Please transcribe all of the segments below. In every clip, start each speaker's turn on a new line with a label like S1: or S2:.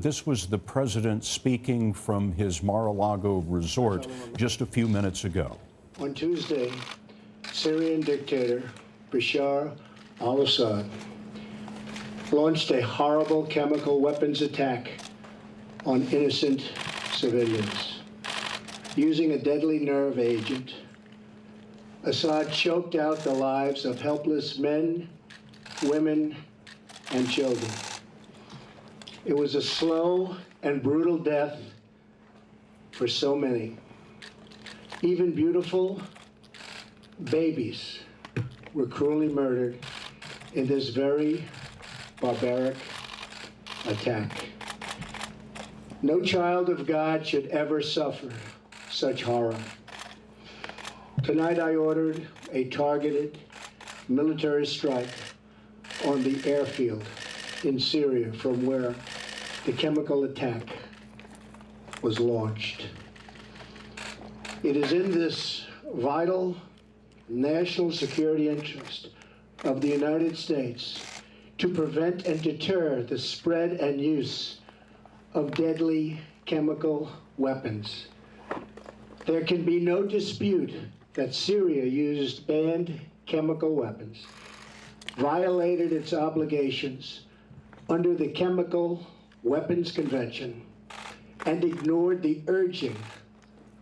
S1: This was the president speaking from his Mar-a-Lago resort just a few minutes ago.
S2: On Tuesday, Syrian dictator Bashar al-Assad launched a horrible chemical weapons attack on innocent civilians. Using a deadly nerve agent, Assad choked out the lives of helpless men, women, and children. It was a slow and brutal death for so many. Even beautiful babies were cruelly murdered in this very barbaric attack. No child of God should ever suffer such horror. Tonight I ordered a targeted military strike on the airfield in Syria from where the chemical attack was launched. It is in this vital national security interest of the United States to prevent and deter the spread and use of deadly chemical weapons. There can be no dispute that Syria used banned chemical weapons, violated its obligations under the Chemical Weapons Convention, and ignored the urging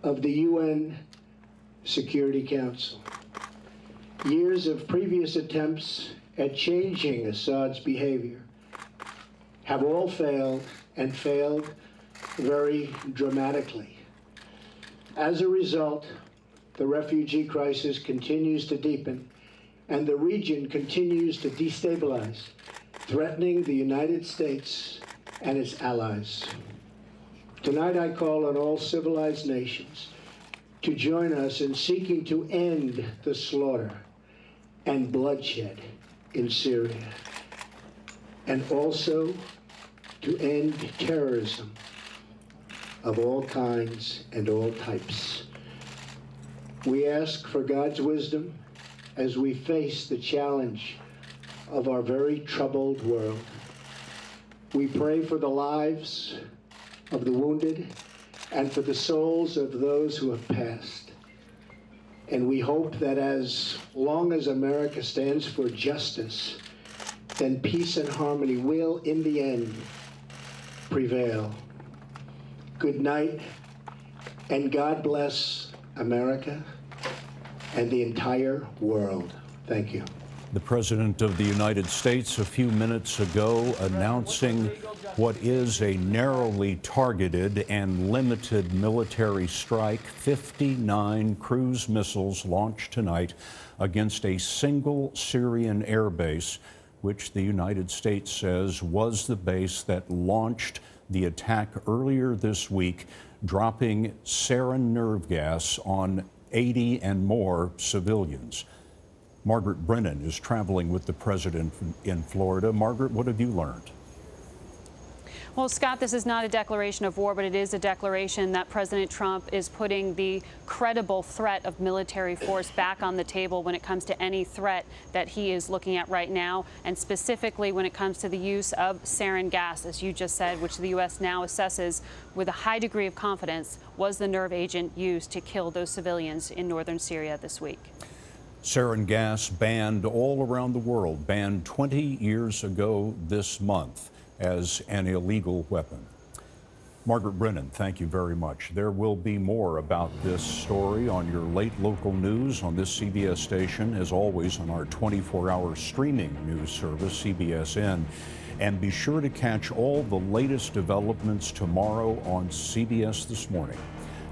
S2: of the UN Security Council. Years of previous attempts at changing Assad's behavior have all failed, and failed very dramatically. As a result, the refugee crisis continues to deepen, and the region continues to destabilize, threatening the United States and its allies. Tonight I call on all civilized nations to join us in seeking to end the slaughter and bloodshed in Syria, and also to end terrorism of all kinds and all types. We ask for God's wisdom as we face the challenge of our very troubled world. We pray for the lives of the wounded and for the souls of those who have passed. And we hope that as long as America stands for justice, then peace and harmony will, in the end, prevail. Good night, and God bless America and the entire world. Thank you.
S1: The President of the United States a few minutes ago announcing what is a narrowly targeted and limited military strike. 59 cruise missiles launched tonight against a single Syrian air base, which the United States says was the base that launched the attack earlier this week, dropping sarin nerve gas on 80 and more civilians. Margaret Brennan is traveling with the president in Florida. Margaret, what have you learned?
S3: Well, Scott, this is not a declaration of war, but it is a declaration that President Trump is putting the credible threat of military force back on the table when it comes to any threat that he is looking at right now, and specifically when it comes to the use of sarin gas, as you just said, which the U.S. now assesses with a high degree of confidence was the nerve agent used to kill those civilians in northern Syria this week.
S1: Sarin gas banned all around the world, banned 20 years ago this month as an illegal weapon. Margaret Brennan, thank you very much. There will be more about this story on your late local news on this CBS station, as always on our 24-hour streaming news service, CBSN. And be sure to catch all the latest developments tomorrow on CBS This Morning.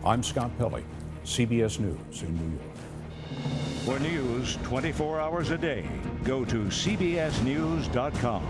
S1: I'm Scott Pelley, CBS News in New York.
S4: For news 24 hours a day, go to CBSNews.com.